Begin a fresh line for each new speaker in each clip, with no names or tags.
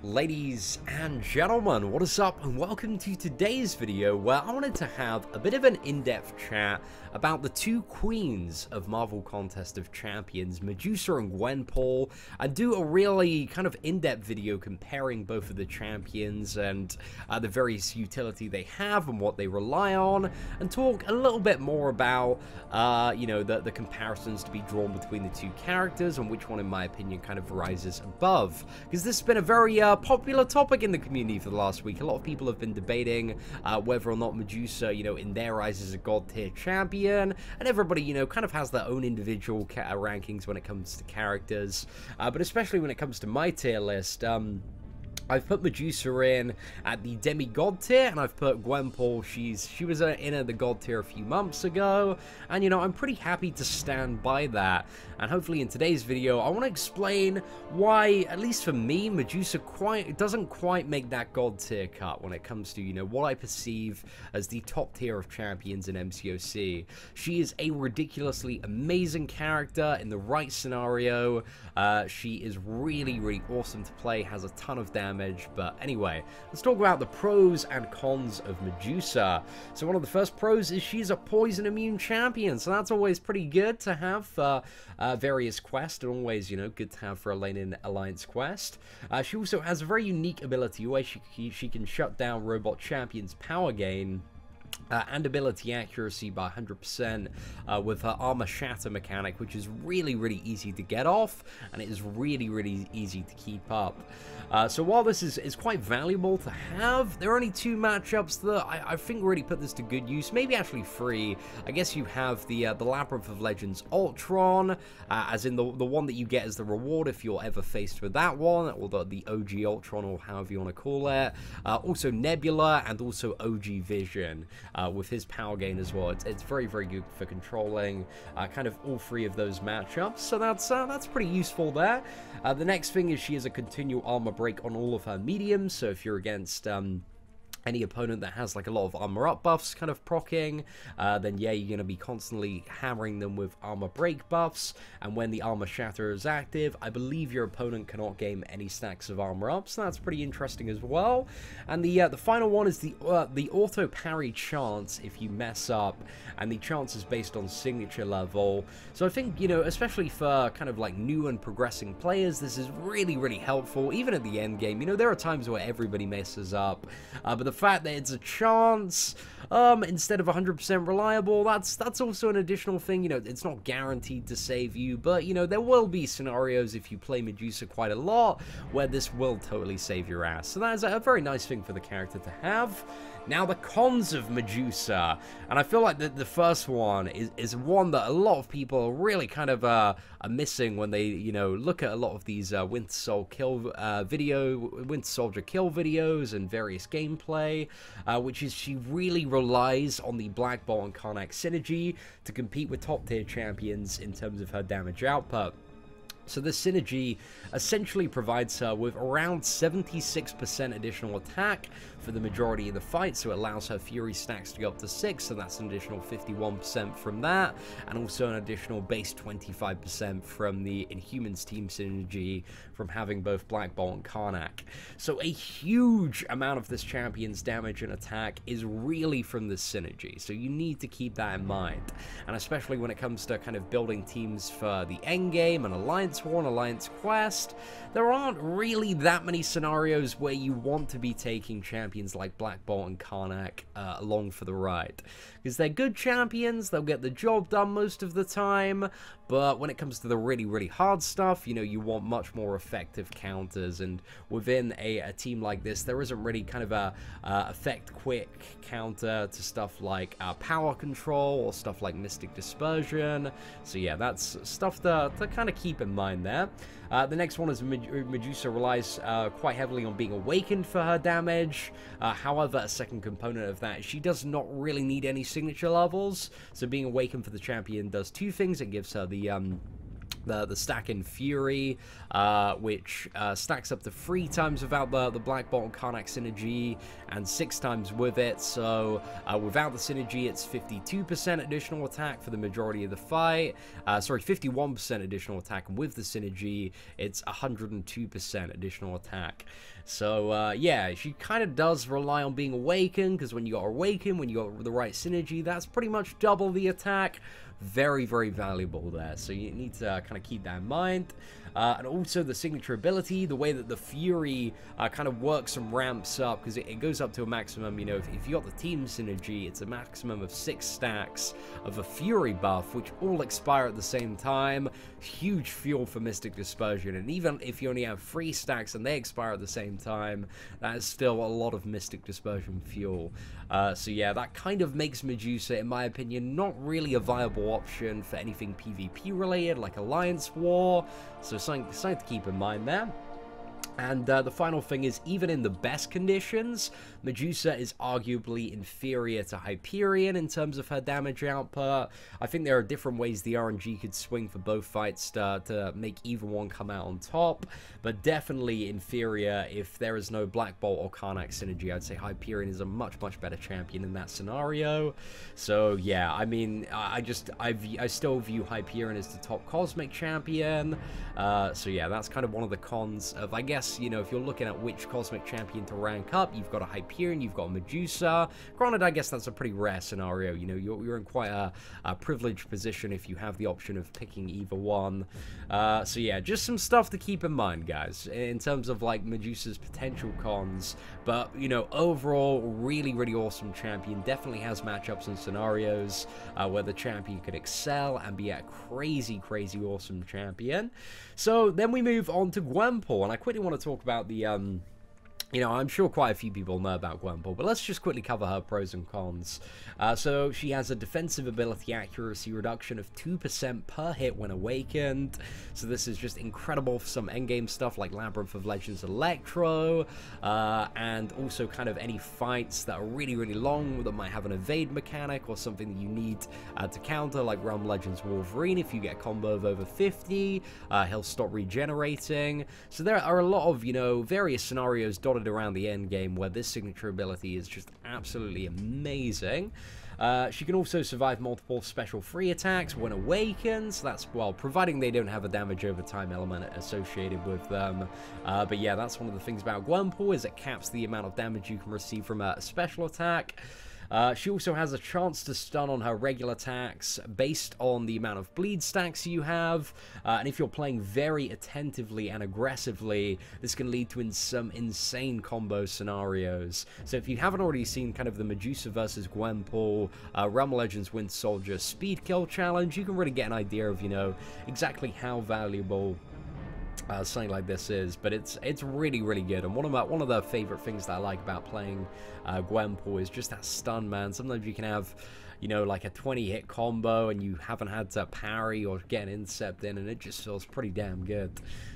Ladies and gentlemen, what is up, and welcome to today's video where I wanted to have a bit of an in-depth chat about the two queens of Marvel Contest of Champions, Medusa and Gwenpool, and do a really kind of in-depth video comparing both of the champions and the various utility they have and what they rely on, and talk a little bit more about, you know, the comparisons to be drawn between the two characters and which one, in my opinion, kind of rises above. Because this has been a very popular topic in the community for the last week. A lot of people have been debating whether or not Medusa, you know, in their eyes is a god tier champion, and everybody, you know, kind of has their own individual rankings when it comes to characters, but especially when it comes to my tier list. I've put Medusa in at the demigod tier, and I've put Gwenpool, she was in the god tier a few months ago, and you know, I'm pretty happy to stand by that. And hopefully in today's video I want to explain why, at least for me, Medusa doesn't quite make that god tier cut when it comes to, you know, what I perceive as the top tier of champions in MCOC. She is a ridiculously amazing character in the right scenario. She is really awesome to play, has a ton of damage. But anyway, let's talk about the pros and cons of Medusa. So one of the first pros is she's a poison immune champion, so that's always pretty good to have for various quests, and always, you know, good to have for a lane in Alliance quest. She also has a very unique ability where she can shut down robot champions' power gain and ability accuracy by 100% with her armor shatter mechanic, which is really easy to get off, and it is really easy to keep up. So while this is quite valuable to have, there are only two matchups that I think really put this to good use, maybe actually three. I guess you have the Labyrinth of Legends Ultron, as in the one that you get as the reward if you're ever faced with that one, or the OG Ultron, or however you want to call it. Also Nebula, and also OG Vision. With his power gain as well. It's very good for controlling kind of all three of those matchups, so that's pretty useful there. The next thing is she has a continual armor break on all of her mediums, so if you're against any opponent that has like a lot of armor up buffs kind of proccing, then yeah, you're going to be constantly hammering them with armor break buffs, and when the armor shatter is active, I believe your opponent cannot gain any stacks of armor up, so that's pretty interesting as well. And the final one is the auto parry chance if you mess up, and the chance is based on signature level. So I think, you know, especially for kind of like new and progressing players, this is really helpful. Even at the end game, you know, there are times where everybody messes up, but the fact that it's a chance instead of 100% reliable, that's also an additional thing. You know, it's not guaranteed to save you, but you know, there will be scenarios if you play Medusa quite a lot where this will totally save your ass. So that is a very nice thing for the character to have. Now, the cons of Medusa, and I feel like the first one is one that a lot of people really kind of are missing when they, you know, look at a lot of these Winter Soldier kill videos and various gameplay, which is she really relies on the Black Bolt and Karnak synergy to compete with top tier champions in terms of her damage output. So this synergy essentially provides her with around 76% additional attack for the majority of the fight, so it allows her Fury stacks to go up to 6, so that's an additional 51% from that, and also an additional base 25% from the Inhumans team synergy from having both Black Bolt and Karnak. So a huge amount of this champion's damage and attack is really from this synergy, so you need to keep that in mind. And especially when it comes to kind of building teams for the endgame and Alliance War and Alliance Quest, there aren't really that many scenarios where you want to be taking champions like Black Bolt and Karnak along for the ride. Because they're good champions, they'll get the job done most of the time, but when it comes to the really hard stuff, you know, you want much more effective counters, and within a team like this, there isn't really kind of a effect quick counter to stuff like power control or stuff like Mystic Dispersion. So yeah, that's stuff to kind of keep in mind there. The next one is Medusa relies quite heavily on being awakened for her damage. However, a second component of that, she does not really need any signature levels. So being awakened for the champion does two things. It gives her the the stack in Fury, which stacks up to 3 times without the Black Bolt and Karnak synergy, and 6 times with it. So without the synergy, it's 52% additional attack for the majority of the fight. Sorry, 51% additional attack, and with the synergy, it's 102% additional attack. So yeah, she kind of does rely on being awakened, because when you got awakened, when you got the right synergy, that's pretty much double the attack. Very, very valuable there, so you need to kind of keep that in mind. And also the signature ability, the way that the Fury kind of works and ramps up, because it goes up to a maximum, you know, if you got the team synergy, it's a maximum of 6 stacks of a Fury buff, which all expire at the same time. Huge fuel for Mystic Dispersion, and even if you only have 3 stacks and they expire at the same time, that is still a lot of Mystic Dispersion fuel. So yeah, that kind of makes Medusa, in my opinion, not really a viable option for anything PvP related, like Alliance War, so something to keep in mind there. And the final thing is, even in the best conditions, Medusa is arguably inferior to Hyperion in terms of her damage output. I think there are different ways the RNG could swing for both fights to make either one come out on top, but definitely inferior if there is no Black Bolt or Karnak synergy. I'd say Hyperion is a much better champion in that scenario. So yeah, I mean, I still view Hyperion as the top cosmic champion. So yeah, that's kind of one of the cons of, I guess, you know, if you're looking at which cosmic champion to rank up, you've got a Hyperion, you've got a Medusa. Granted, I guess that's a pretty rare scenario. You know, you're in quite a privileged position if you have the option of picking either one. So yeah, just some stuff to keep in mind, guys, in terms of like Medusa's potential cons. But you know, overall, really awesome champion. Definitely has matchups and scenarios where the champion could excel and be a crazy awesome champion. So then we move on to Gwenpool, and I quickly want to talk about the you know, I'm sure quite a few people know about Gwenpool, but let's just quickly cover her pros and cons. So she has a defensive ability accuracy reduction of 2% per hit when awakened. So this is just incredible for some endgame stuff like Labyrinth of Legends Electro, and also kind of any fights that are really long that might have an evade mechanic or something that you need to counter, like Realm Legends Wolverine. If you get a combo of over 50, he'll stop regenerating. So there are a lot of, you know, various scenarios dotted around the end game where this signature ability is just absolutely amazing. She can also survive multiple special free attacks when awakened, so that's, well, providing they don't have a damage over time element associated with them. But yeah, that's one of the things about Gwenpool, is it caps the amount of damage you can receive from a special attack. She also has a chance to stun on her regular attacks based on the amount of bleed stacks you have, and if you're playing very attentively and aggressively, this can lead to some insane combo scenarios. So if you haven't already seen kind of the Medusa versus Gwenpool Realm Legends Wind Soldier speed kill challenge, you can really get an idea of, you know, exactly how valuable something like this is. But it's really good, and one of the favorite things that I like about playing Gwenpool is just that stun, man. Sometimes you can have, you know, like a 20-hit combo and you haven't had to parry or get an intercept in, and it just feels pretty damn good.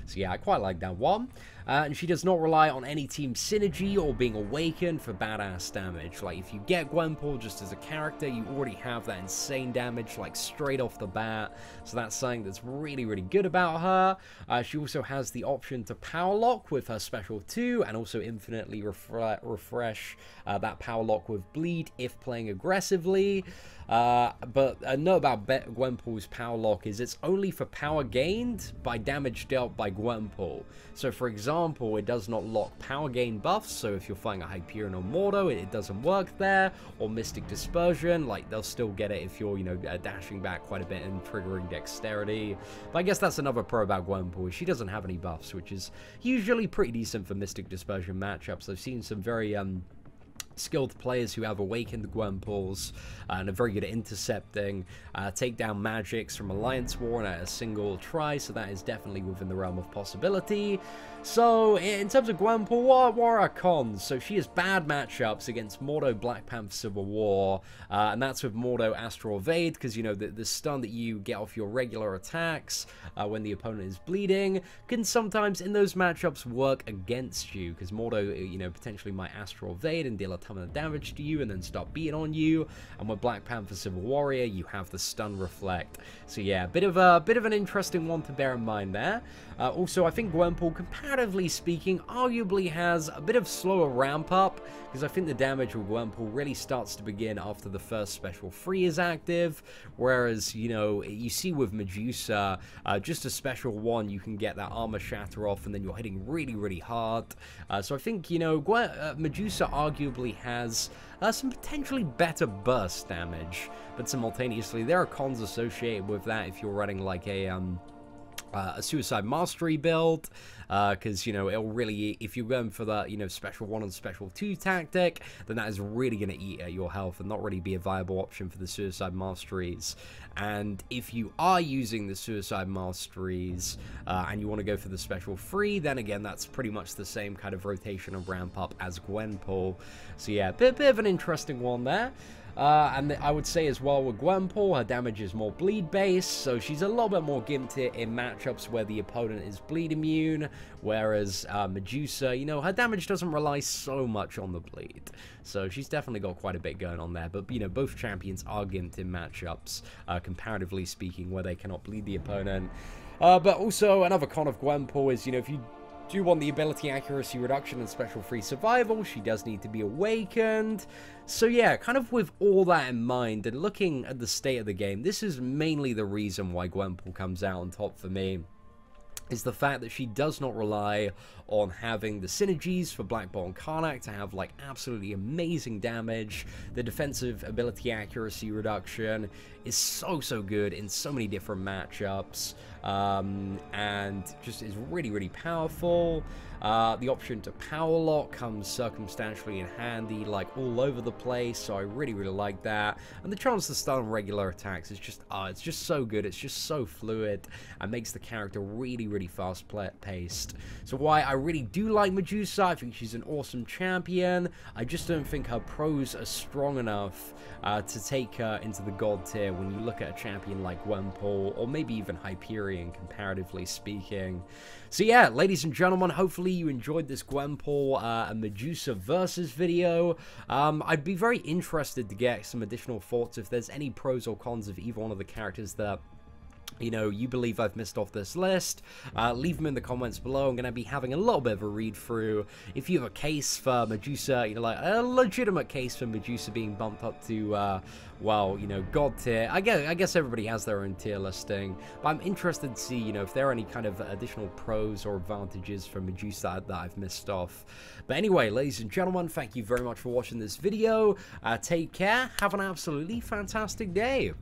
So yeah, I quite like that one. And she does not rely on any team synergy or being awakened for badass damage. Like, if you get Gwenpool just as a character, you already have that insane damage, like, straight off the bat. So that's something that's really good about her. She also has the option to power lock with her special 2, and also infinitely refresh that power lock with bleed if playing aggressively. But a note about Gwenpool's power lock is it's only for power gained by damage dealt by Gwenpool. So for example, it does not lock power gain buffs, so if you're fighting a Hyperion or Mordo, it doesn't work there, or Mystic Dispersion, like, they'll still get it if you're, you know, dashing back quite a bit and triggering dexterity. But I guess that's another pro about Gwenpool, she doesn't have any buffs, which is usually pretty decent for Mystic Dispersion matchups. I've seen some very skilled players who have awakened Gwenpools and are very good at intercepting, take down magics from Alliance War in a single try, so that is definitely within the realm of possibility. So in terms of Gwenpool, what are our cons? So she has bad matchups against Mordo Black Panther Civil War, and that's with Mordo Astral Evade, because, you know, the stun that you get off your regular attacks when the opponent is bleeding can sometimes in those matchups work against you, because Mordo, you know, potentially might Astral Evade and deal a ton of damage to you and then start beating on you. And with Black Panther Civil Warrior, you have the stun reflect. So yeah, a bit of an interesting one to bear in mind there. Also, I think Gwenpool, comparatively speaking, arguably has a bit of slower ramp up, because I think the damage with Gwenpool really starts to begin after the first special free is active, whereas, you know, you see with Medusa, just a special one, you can get that armor shatter off, and then you're hitting really, really hard. So I think, you know, Medusa arguably has some potentially better burst damage, but simultaneously, there are cons associated with that if you're running like a Suicide Mastery build, because, you know, it'll really, if you're going for the, you know, special 1 and special 2 tactic, then that is really going to eat at your health and not really be a viable option for the Suicide Masteries. And if you are using the Suicide Masteries and you want to go for the special 3, then again, that's pretty much the same kind of rotation and ramp up as Gwenpool. So yeah, bit of an interesting one there. And I would say as well with Gwenpool, her damage is more bleed based, so she's a little bit more gimped in matchups where the opponent is bleed immune, whereas Medusa, you know, her damage doesn't rely so much on the bleed. So she's definitely got quite a bit going on there, but, you know, both champions are gimped in matchups, comparatively speaking, where they cannot bleed the opponent. But also, another con of Gwenpool is, you know, if you do want the ability accuracy reduction and special free survival, she does need to be awakened. So yeah, kind of with all that in mind and looking at the state of the game, this is mainly the reason why Gwenpool comes out on top for me, is the fact that she does not rely on having the synergies for Black Bolt and Karnak to have like absolutely amazing damage. The defensive ability accuracy reduction is so good in so many different matchups, and just is really powerful. The option to power lock comes circumstantially in handy, like all over the place, so I really like that. And the chance to stun regular attacks is just, it's just so good, it's just so fluid, and makes the character really fast paced. So why I really do like Medusa, I think she's an awesome champion. I just don't think her pros are strong enough to take her into the god tier when you look at a champion like Gwenpool, or maybe even Hyperion, comparatively speaking. So yeah, ladies and gentlemen, hopefully you enjoyed this Gwenpool and Medusa versus video. I'd be very interested to get some additional thoughts if there's any pros or cons of either one of the characters that, you know, you believe I've missed off this list. Leave them in the comments below. I'm going to be having a little bit of a read through. If you have a case for Medusa, you know, like a legitimate case for Medusa being bumped up to, well, you know, god tier. I guess everybody has their own tier listing, but I'm interested to see, you know, if there are any kind of additional pros or advantages for Medusa that I've missed off. But anyway, ladies and gentlemen, thank you very much for watching this video. Take care. Have an absolutely fantastic day.